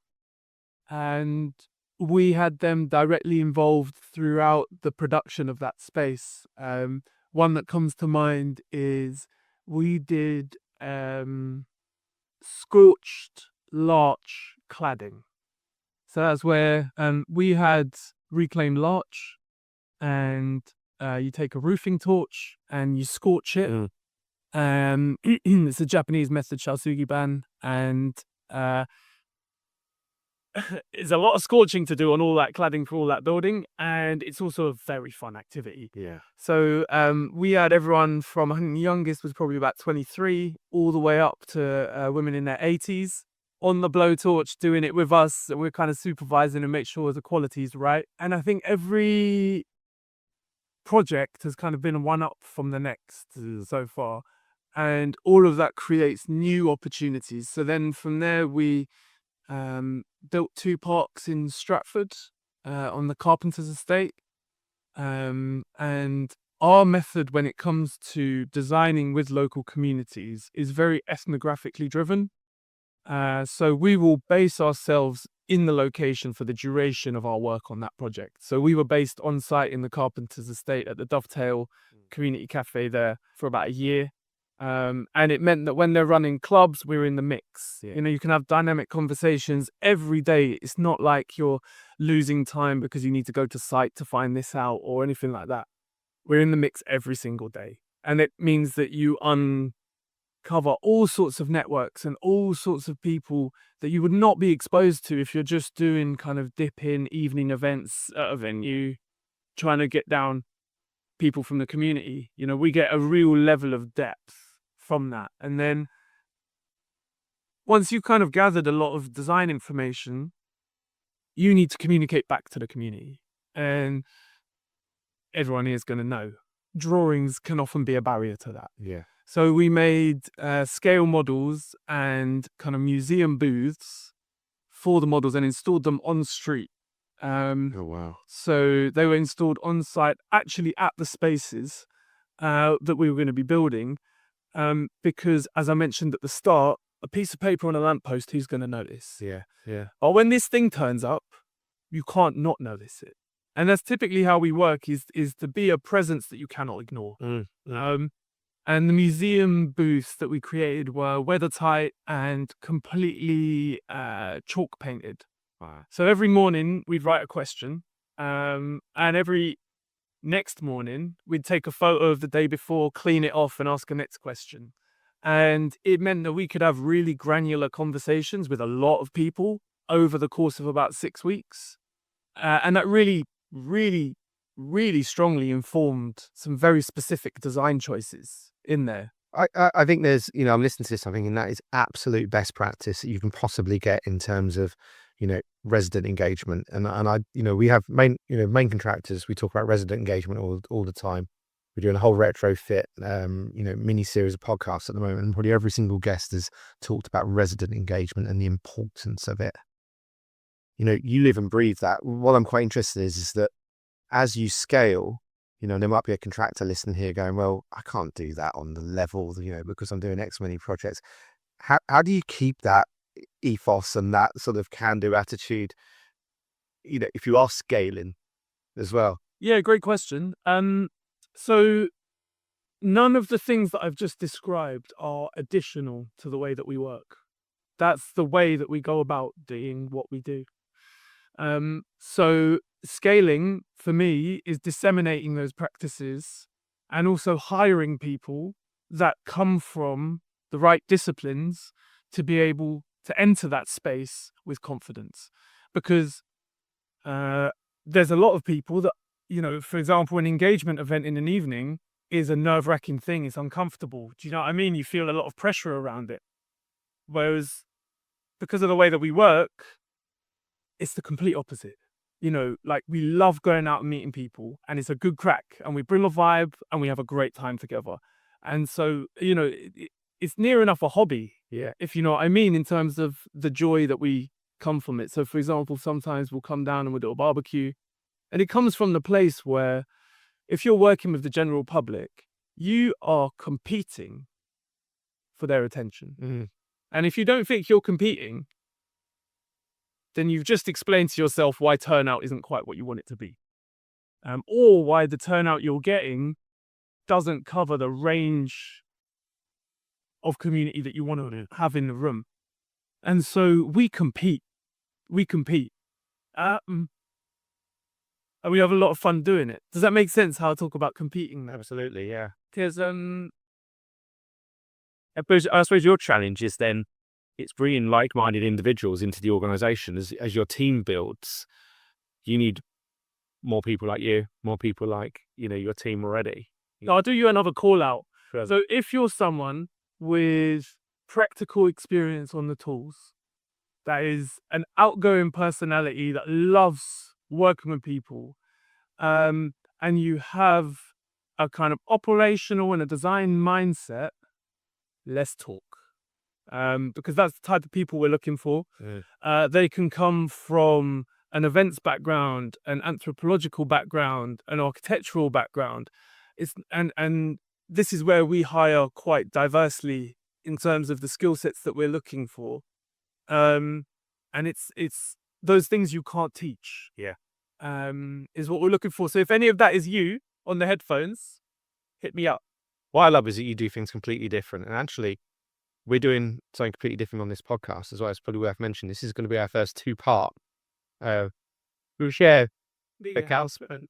And we had them directly involved throughout the production of that space. One that comes to mind is we did scorched larch cladding. So that's where we had reclaimed larch, and you take a roofing torch and you scorch it. It's a Japanese method, Shasugi-ban, and there's a lot of scorching to do on all that cladding for all that building, and it's also a very fun activity. Yeah. So we had everyone from, I think the youngest was probably about 23, all the way up to women in their 80s on the blowtorch doing it with us. And we're kind of supervising and make sure the quality is right. And I think every project has kind of been one up from the next so far. And all of that creates new opportunities. So then from there, we built 2 parks in Stratford on the Carpenter's estate. And our method when it comes to designing with local communities is very ethnographically driven. So we will base ourselves in the location for the duration of our work on that project. So we were based on site in the Carpenter's estate at the Dovetail Community Cafe there for about a year. And it meant that when they're running clubs, we're in the mix. Yeah. You can have dynamic conversations every day. It's not like you're losing time because you need to go to site to find this out or anything like that. We're in the mix every single day. And it means that you uncover all sorts of networks and all sorts of people that you would not be exposed to if you're just doing kind of dip-in evening events at a venue, trying to get down people from the community. We get a real level of depth from that. And then once you've kind of gathered a lot of design information, you need to communicate back to the community. And everyone here is going to know drawings can often be a barrier to that. Yeah. So we made scale models and kind of museum booths for the models and installed them on street. Oh, wow. So they were installed on site, actually at the spaces that we were going to be building. Because as I mentioned at the start, a piece of paper on a lamppost, who's going to notice? Yeah. Yeah. But when this thing turns up, you can't not notice it. And that's typically how we work, is to be a presence that you cannot ignore. And the museum booths that we created were weather-tight and completely chalk painted. Wow. So every morning we'd write a question, and every next morning we'd take a photo of the day before, clean it off, and ask a next question. And it meant that we could have really granular conversations with a lot of people over the course of about 6 weeks. And that really, really, really strongly informed some very specific design choices in there. I think there's, I'm listening to this, I'm thinking that is absolute best practice that you can possibly get in terms of resident engagement. And I, we have main contractors. We talk about resident engagement all the time. We're doing a whole retrofit, mini series of podcasts at the moment, and probably every single guest has talked about resident engagement and the importance of it. You live and breathe that. What I'm quite interested in is that as you scale, there might be a contractor listening here going, well, I can't do that on the level, because I'm doing X many projects. How do you keep that ethos and that sort of can-do attitude, if you are scaling as well? Yeah, great question. So none of the things that I've just described are additional to the way that we work. That's the way that we go about doing what we do. So scaling for me is disseminating those practices and also hiring people that come from the right disciplines to be able to enter that space with confidence. Because there's a lot of people that, for example, an engagement event in an evening is a nerve-wracking thing. It's uncomfortable. Do you know what I mean? You feel a lot of pressure around it. Whereas because of the way that we work, it's the complete opposite. Like we love going out and meeting people, and it's a good crack, and we bring a vibe and we have a great time together. And so, it's near enough a hobby, if you know what I mean, in terms of the joy that we come from it. So for example, sometimes we'll come down and we'll do a barbecue, and it comes from the place where if you're working with the general public, you are competing for their attention. Mm-hmm. And if you don't think you're competing, then you've just explained to yourself why turnout isn't quite what you want it to be. Or why the turnout you're getting doesn't cover the range of community that you want to have in the room. And so we compete. And we have a lot of fun doing it. Does that make sense how I talk about competing now? Absolutely, yeah. Because I suppose your challenge is then it's bringing like-minded individuals into the organization. As your team builds, you need more people like you, more people like, your team already. I'll do you another call out. Sure. So if you're someone with practical experience on the tools, that is an outgoing personality that loves working with people, and you have a kind of operational and a design mindset, let's talk. Because that's the type of people we're looking for. They can come from an events background, an anthropological background, an architectural background. And this is where we hire quite diversely in terms of the skill sets that we're looking for. And it's those things you can't teach. Is what we're looking for. So if any of that is you on the headphones, hit me up. What I love is that you do things completely different. And actually, we're doing something completely different on this podcast as well. It's probably worth mentioning. This is going to be our first two-part. We'll share the announcement.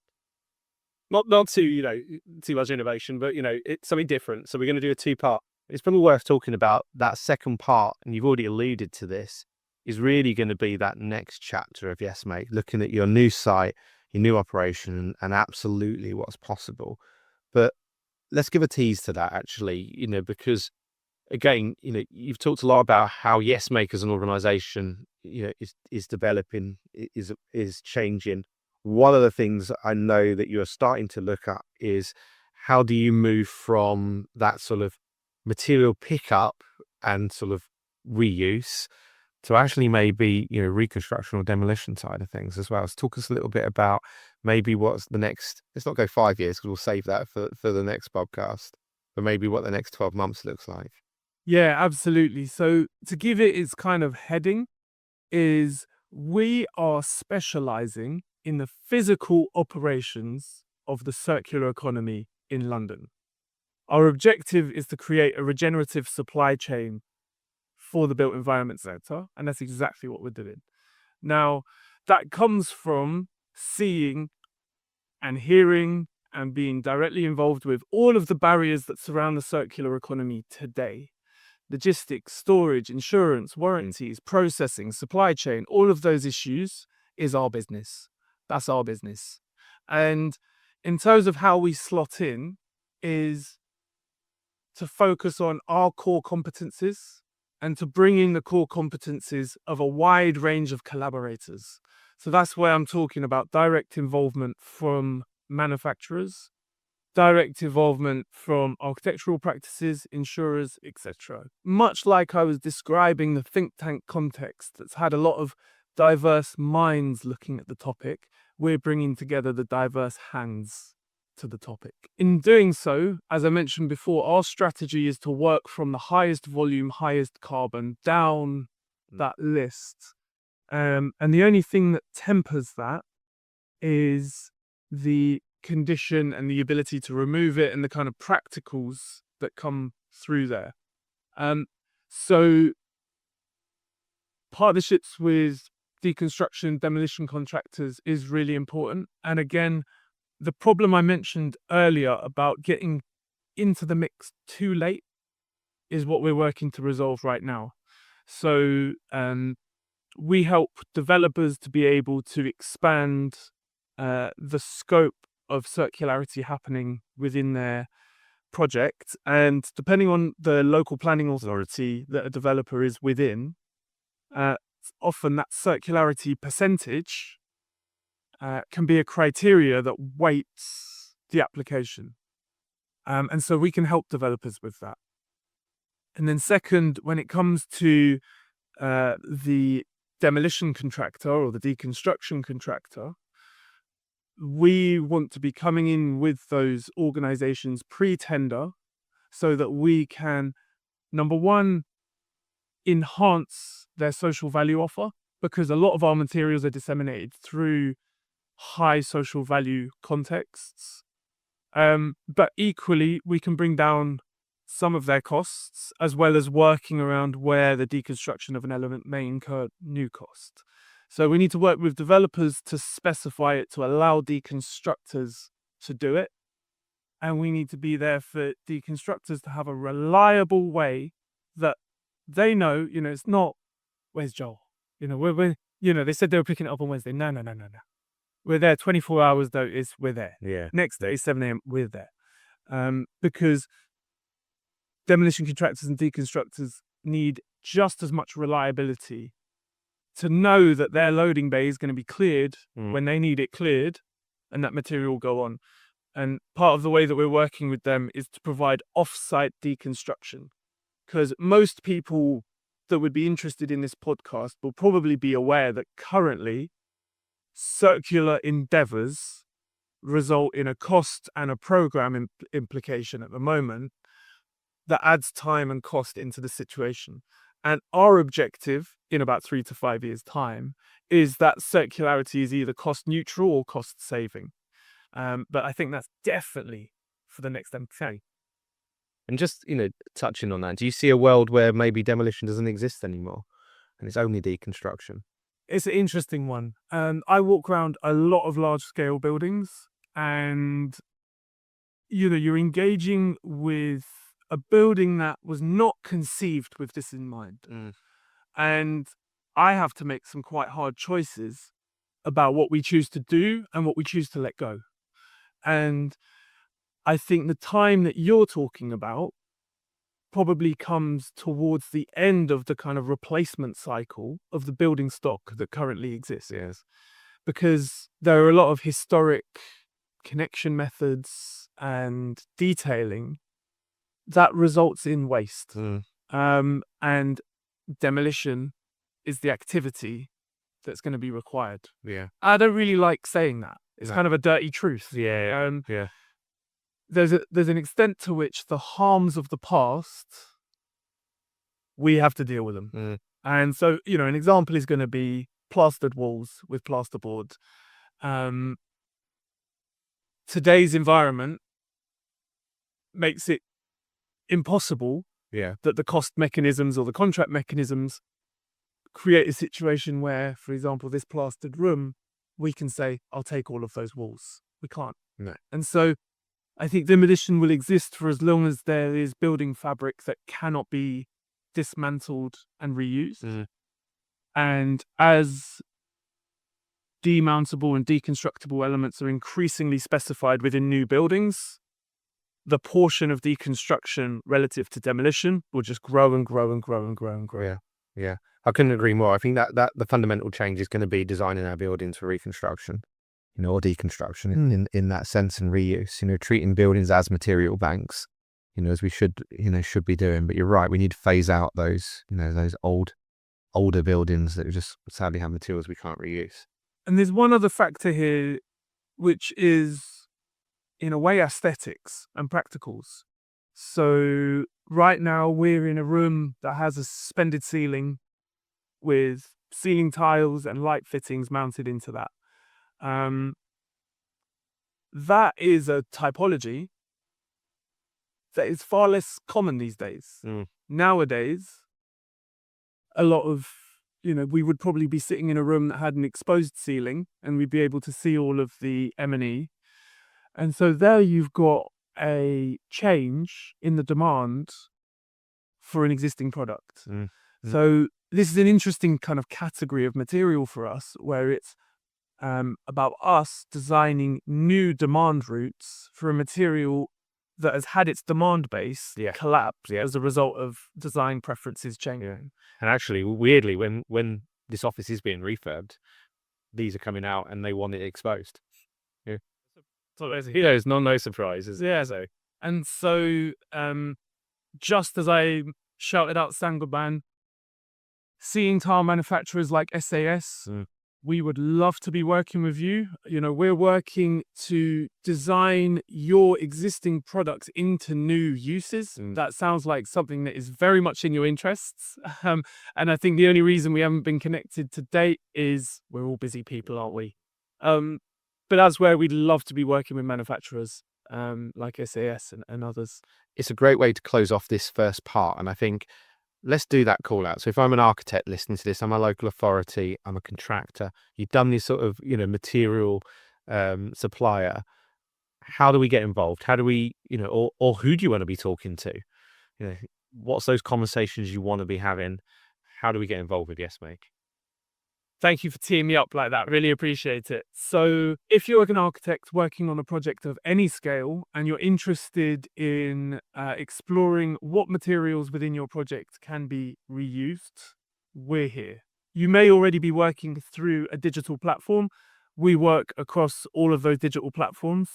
Not too much innovation, but it's something different. So we're going to do a two-part. It's probably worth talking about that second part, and you've already alluded to this, is really going to be that next chapter of Yes Mate, looking at your new site, your new operation, and absolutely what's possible. But let's give a tease to that actually, because again, you've talked a lot about how Yes Make as an organization, is developing, is changing. One of the things I know that you're starting to look at is how do you move from that sort of material pickup and sort of reuse to actually maybe, reconstruction or demolition side of things as well. So talk us a little bit about maybe what's the next, let's not go 5 years because we'll save that for the next podcast, but maybe what the next 12 months looks like. Yeah, absolutely. So to give it its kind of heading is we are specializing in the physical operations of the circular economy in London. Our objective is to create a regenerative supply chain for the built environment sector, and that's exactly what we're doing. Now, that comes from seeing and hearing and being directly involved with all of the barriers that surround the circular economy today. Logistics, storage, insurance, warranties, processing, supply chain, all of those issues is our business. That's our business. And in terms of how we slot in is to focus on our core competencies and to bring in the core competencies of a wide range of collaborators. So that's where I'm talking about direct involvement from manufacturers, direct involvement from architectural practices, insurers, etc. Much like I was describing the think tank context that's had a lot of diverse minds looking at the topic, we're bringing together the diverse hands to the topic. In doing so, as I mentioned before, our strategy is to work from the highest volume, highest carbon down that list. And the only thing that tempers that is the condition and the ability to remove it and the kind of practicals that come through there. So partnerships with deconstruction, demolition contractors is really important. And again, the problem I mentioned earlier about getting into the mix too late is what we're working to resolve right now. So we help developers to be able to expand the scope of circularity happening within their project. And depending on the local planning authority that a developer is within, often that circularity percentage can be a criteria that weights the application. And so we can help developers with that. And then second, when it comes to the demolition contractor or the deconstruction contractor, we want to be coming in with those organizations pre-tender so that we can, number one, enhance their social value offer, because a lot of our materials are disseminated through high social value contexts. But equally, we can bring down some of their costs, as well as working around where the deconstruction of an element may incur new cost. So we need to work with developers to specify it, to allow deconstructors to do it. And we need to be there for deconstructors to have a reliable way that they know, it's not, where's Joel? We're they said they were picking it up on Wednesday. No. We're there 24 hours notice, we're there. Yeah. Next day, 7 a.m., we're there. Because demolition contractors and deconstructors need just as much reliability to know that their loading bay is going to be cleared when they need it cleared, and that material will go on. And part of the way that we're working with them is to provide off-site deconstruction, because most people that would be interested in this podcast will probably be aware that currently circular endeavors result in a cost and a program implication at the moment that adds time and cost into the situation. And our objective in about 3 to 5 years' time is that circularity is either cost neutral or cost saving. But I think that's definitely for the next MK. And just, touching on that, do you see a world where maybe demolition doesn't exist anymore and it's only deconstruction? It's an interesting one. I walk around a lot of large scale buildings, and you're engaging with a building that was not conceived with this in mind. And I have to make some quite hard choices about what we choose to do and what we choose to let go. And I think the time that you're talking about probably comes towards the end of the kind of replacement cycle of the building stock that currently exists. Yes. Because there are a lot of historic connection methods and detailing that results in waste. And demolition is the activity that's going to be required. Yeah. I don't really like saying that. It's kind of a dirty truth. Yeah. There's an extent to which the harms of the past, we have to deal with them. And so, an example is going to be plastered walls with plasterboard. Today's environment makes it impossible that the cost mechanisms or the contract mechanisms create a situation where, for example, this plastered room, we can say, I'll take all of those walls. We can't. No. And so I think demolition will exist for as long as there is building fabric that cannot be dismantled and reused. And as demountable and deconstructible elements are increasingly specified within new buildings, the portion of deconstruction relative to demolition will just grow and grow and grow and grow and grow. Yeah, yeah. I couldn't agree more. I think that the fundamental change is going to be designing our buildings for reconstruction, or deconstruction in that sense, and reuse. Treating buildings as material banks, as we should be doing. But you're right, we need to phase out those, those older buildings that just sadly have materials we can't reuse. And there's one other factor here, which is, in a way, aesthetics and practicals. So right now we're in a room that has a suspended ceiling with ceiling tiles and light fittings mounted into that. That is a typology that is far less common these days. Nowadays, a lot of, we would probably be sitting in a room that had an exposed ceiling and we'd be able to see all of the M&E. And so there you've got a change in the demand for an existing product. So this is an interesting kind of category of material for us, where it's about us designing new demand routes for a material that has had its demand base collapse as a result of design preferences changing. And actually, weirdly, when this office is being refurbed, these are coming out and they want it exposed. So It's no surprises. So, and so, just as I shouted out Saint-Gobain, seeing tile manufacturers like SAS, we would love to be working with you. We're working to design your existing products into new uses. That sounds like something that is very much in your interests. And I think the only reason we haven't been connected to date is we're all busy people, aren't we? But that's where we'd love to be working with manufacturers like SAS and others. It's a great way to close off this first part. And I think let's do that call out. So if I'm an architect listening to this, I'm a local authority, I'm a contractor, you've done this sort of, material supplier. How do we get involved? How do we, or who do you want to be talking to? What's those conversations you want to be having? How do we get involved with YesMake? Thank you for teeing me up like that. Really appreciate it. So if you're an architect working on a project of any scale and you're interested in exploring what materials within your project can be reused, we're here. You may already be working through a digital platform. We work across all of those digital platforms.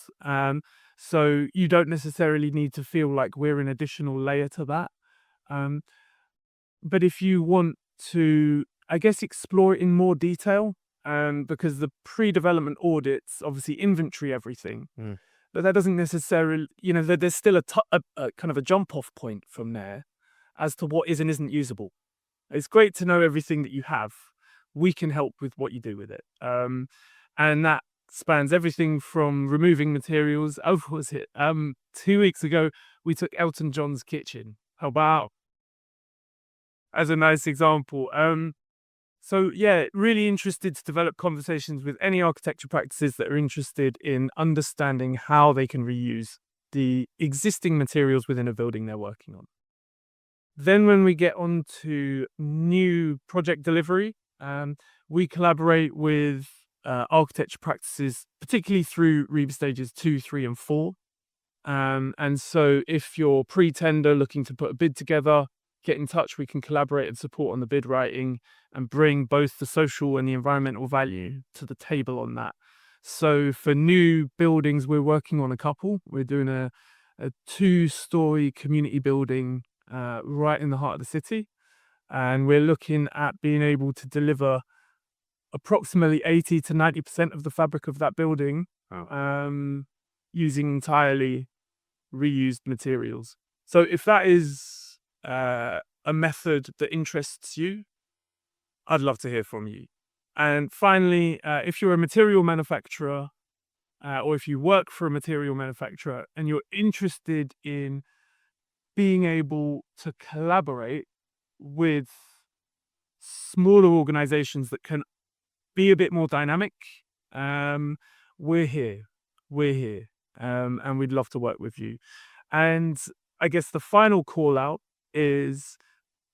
So you don't necessarily need to feel like we're an additional layer to that. But if you want to, I guess, explore it in more detail, because the pre-development audits obviously inventory everything, but that doesn't necessarily, there's still a kind of a jump-off point from there as to what is and isn't usable. It's great to know everything that you have. We can help with what you do with it. And that spans everything from removing materials. Oh, what was it? 2 weeks ago, we took Elton John's kitchen. How about? As a nice example. So yeah, really interested to develop conversations with any architecture practices that are interested in understanding how they can reuse the existing materials within a building they're working on. Then when we get on to new project delivery, we collaborate with architecture practices, particularly through REBA stages 2, 3, and 4. And so if you're pre-tender looking to put a bid together, get in touch. We can collaborate and support on the bid writing and bring both the social and the environmental value to the table on that. So for new buildings, we're working on a couple. We're doing a 2-story community building right in the heart of the city. And we're looking at being able to deliver approximately 80 to 90% of the fabric of that building using entirely reused materials. So if that is a method that interests you, I'd love to hear from you. And finally, if you're a material manufacturer or if you work for a material manufacturer and you're interested in being able to collaborate with smaller organizations that can be a bit more dynamic, we're here. And we'd love to work with you. And I guess the final call out is,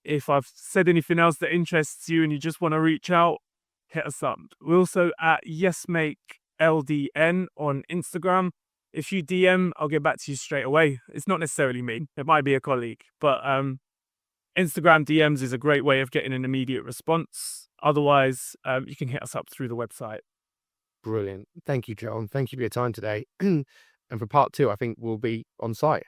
if I've said anything else that interests you and you just want to reach out, hit us up. We're also at YesMakeLDN on Instagram. If you DM, I'll get back to you straight away. It's not necessarily me. It might be a colleague, but Instagram DMs is a great way of getting an immediate response. Otherwise, you can hit us up through the website. Brilliant. Thank you, Joel. And thank you for your time today. And for part 2, I think we'll be on site.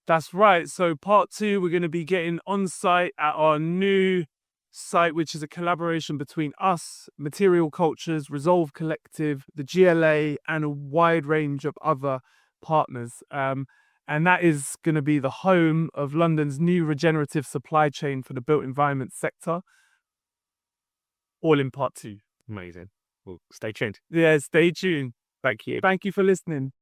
That's right. So part 2, we're going to be getting on site at our new site, which is a collaboration between us, Material Cultures, Resolve Collective, the GLA, and a wide range of other partners. And that is going to be the home of London's new regenerative supply chain for the built environment sector. All in part 2. Amazing. Well, stay tuned. Yeah, stay tuned. Thank you. Thank you for listening.